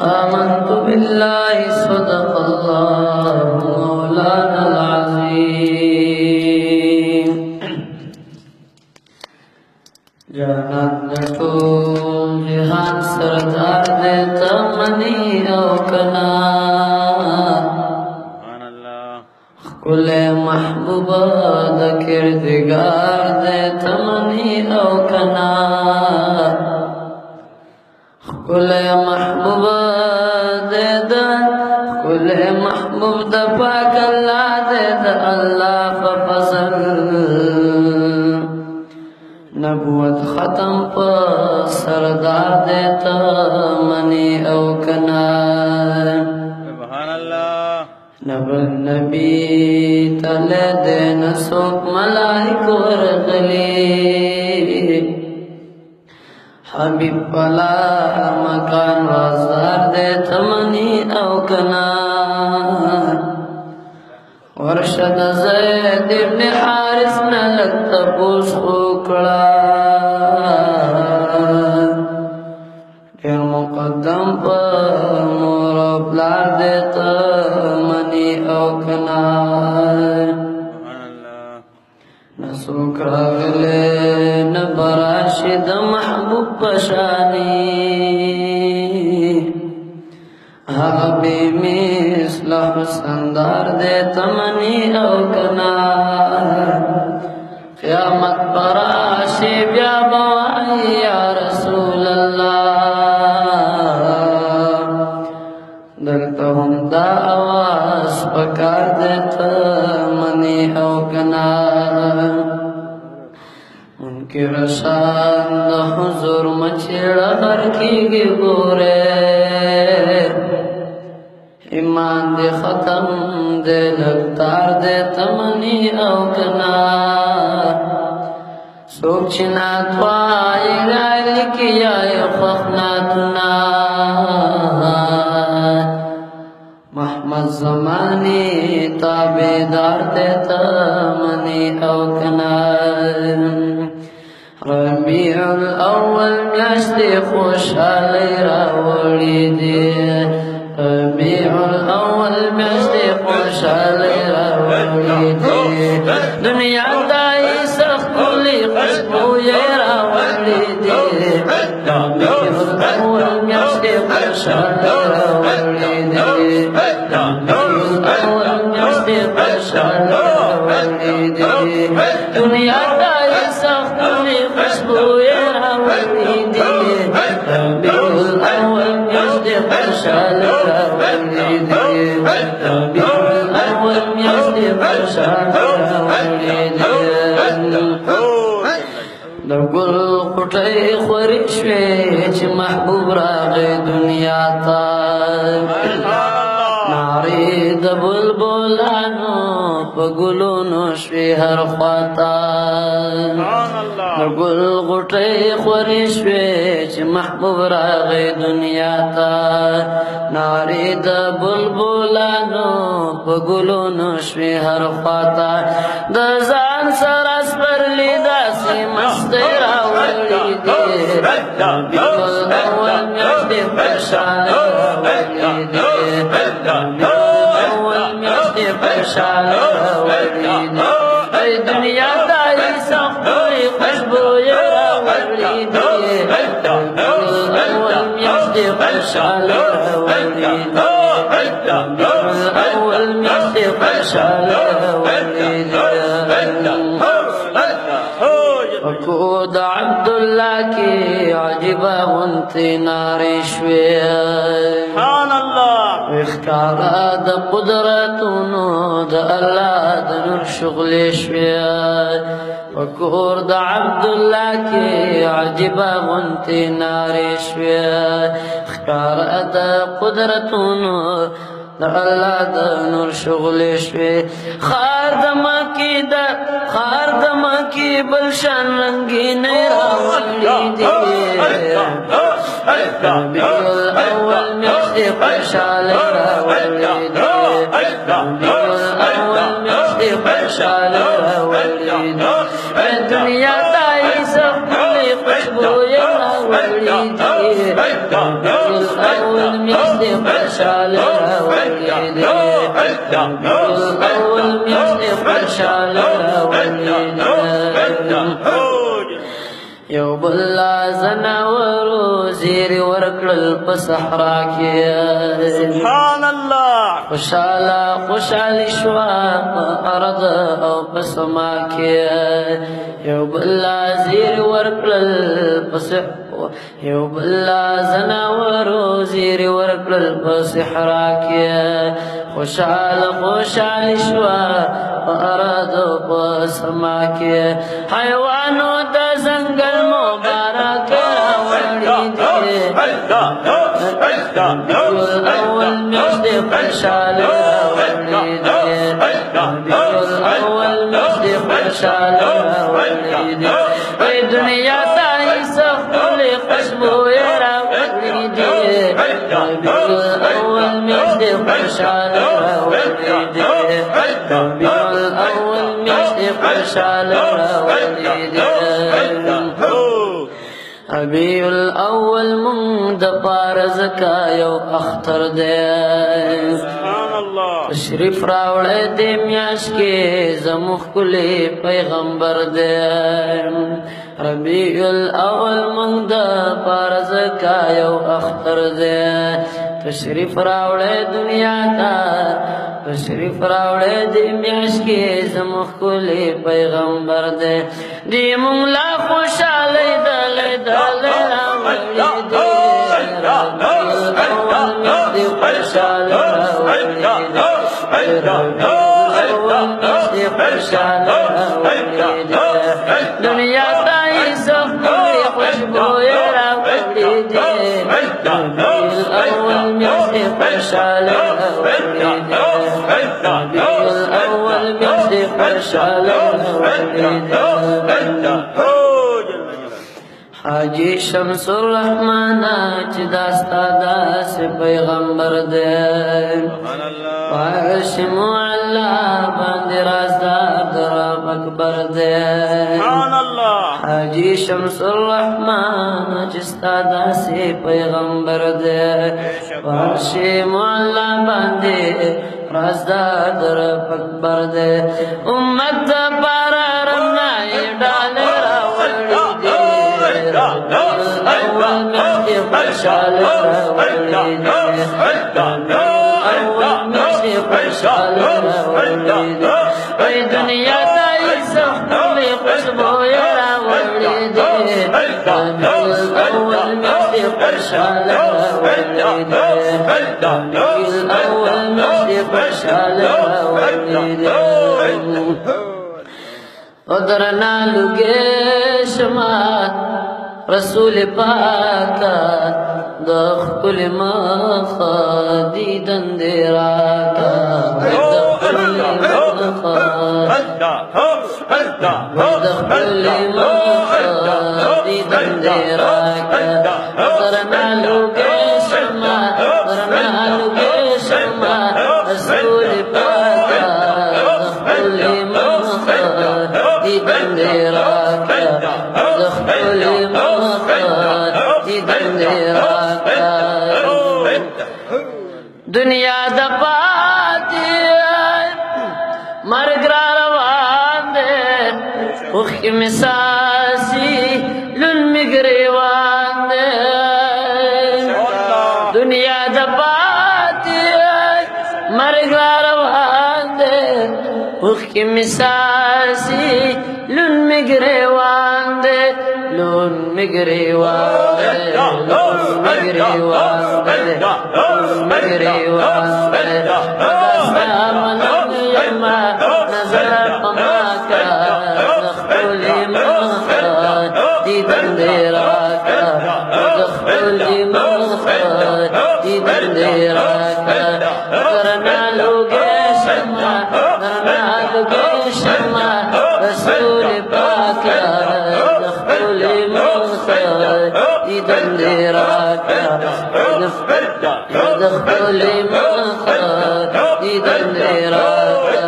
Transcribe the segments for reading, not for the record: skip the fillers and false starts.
آمنت بالله صدق الله مولانا العظيم جنت نٹول جہان سردار دیتا منی او کنا کل محبوبہ دا کردگار دیتا منی او کنا کل محبوبہ کل محبوب دا پاک اللہ دے دا اللہ ففضل نبوت ختم پا سردار دیتا منی او کنا سبحان اللہ نبی تلے دے نسوک ملائک ورغلی حبیب پلا مکان رازدار دے تمنی او کنا ورشد زید ابن حارس نلک تپوس خوکڑا دیر مقدم پا مور و پلار دے تمنی او کنا نسوک راغلے نبراشد محبوب پشانی حبی مثل حسندار دے تمنی او کنا قیامت براشی بیا بوائی یا رسول اللہ دلتا ہم دا آواز پکار دے تمنی او کنا کی رشان دا حضور مچھڑا ہر کی گی گورے ایمان دے ختم دے لگتار دے تمنی او کنا سوک چنات وائی گائی کیا فخناتنا محمد زمانی تابیدار دے تمنی او کنا ربیع الاول میاشت خوشحالی راوڑی دی ربیع الاول میاشت خوشحالی راوڑی دی دنیا دائی سخولی خوشبوئی راوڑی دی ربیع الاول میاشت خوشحالی راوڑی دی ربیع الاول میاشت خوشحالی راوڑی دی دنیا دائی سخولی خوشبوئی راوڑی دی ربیع الاول میاشت خوشحالی راوڑی دی ربیع الاول میاشت خوشحالی راوڑی دی د ګل خټۍ خورې شوې چې محبوب راغی دنیا ته نارې د بلبلانو په ګلونو شوې هر خواته د ګل غوټۍ خورې شوې چې محبوب راغی دنیا ته نارې د بلبلانو په ګلونو شوې هر خواته د ځان سره سپرلي داسې مستۍ راوړي دي ربیع الاول میاشت خوشحاله راوړي دي ربیع الاول میاشت خوشحاله راوړي دي ای دنیا دای سختوي خوشبوئی راوړي دي ربیع الاول میاشت خوشحاله راوړي دي ربیع الاول میاشت خوشحاله راوړي دي کو د عبدالله کی عجبا غنتی ناری شوی سبحان اللہ اخکارا د قدرتونو د الله د نور شغل شوی وکور د عبدالله کی عجبا غنتی ناری شوی اخکارا د قدرتونو د الله د نور شغل شوی خار د مکی بلشان رنگین راوړي دي ربیع الاول میاشت خوشحاله راوړي دي ربیع الاول میاشت خوشحاله راوړي دي دنیا دای سخت خوشبوئی راوړي دي الأول ميزدي خوشحال راولیدی الأول ميزدي خوشحال راولیدی یو بلا زناورو زیر ورکل په صحرا کې سبحان الله خوشاله خوشالي شوا په ارض او په سما کې یو بلا زیر ورکل په یو بلا زناورو زیر ورکل په صحرا کې خوشاله خوشالي شوا په ارض او په سما کې حیوانو د زنګل مبارک راوړي الأول مجدي خوشحال راوړي الأول مجدي خوشحال راوړي وای دنیا ته سخت خوشبو راوړي الأول مجدي خوشحال راوړي الأول مجدي خوشحال راوړي ربیع الاول من د پارز کا یو اختر دے سبحان الله تشریف راوړې دې میاش کې زموږ کلی پیغمبر دے ربیع الاول من د پارز کا یو اختر دے تشریف راوړې دنیا ته تشریف راوړې دې میاش کې زموږ کلی پیغمبر دے دې مونږ لا خوشاله دلې دلې راوړې دې اول مې خوشاله راوړې دې خوشاله راوړې دنیا ته سخت خوشبو راوړې دې اول مې خوشاله راوړې الأول مجدي خوشحال حاجی شمس الرحمن چې داستا داس پیغمبر دې واشم الله باندې رازدار درب اکبر دې سبحان الله حاجی شمس الرحمن چې ستا داس پیغمبر دې واشم الله باندې رازدار درب اکبر دے امت پارا رمنا ڈال راوڑی دے اول مجھے خوشحال راوڑی دے اول مجھے خوشحال راوڑی دے اے دنیا تائی سخلی خوشبو راوڑی دے اول مجھے خوشحال راوڑی دے اول مجھے خوشحال ودرنا لگے شمات رسول پاکا دخل مخا دیدن دیراکا دخل مخا دیدن دیراکا ودرنا لگے شمات ودرنا لگے شمات رسول پاکا دخل مخا دیدن دیراکا دخل مخا دیدن دیراکا دنیا دا پاتی مرگ را روان دے اخی مساسی لن مگریوان دے دنیا دا پاتی مرگ را روان دے اخی مساسی لن مگریوان دے لون مگریوان دے لون مگریوان دے لون مگریوان دے دستا ملن یما نظر پماکا دخلی مخا دیدن دیراکا دخلی مخا دیدن دیراکا کرنا لوگے شما کرنا لوگے شما رسول پاکا دخلی مخا دیدن دیراکا دخلی مخا دیدن دیراکا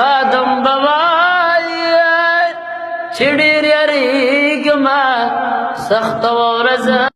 آدم بوائی چڑیر یریگ زما سخت ورځ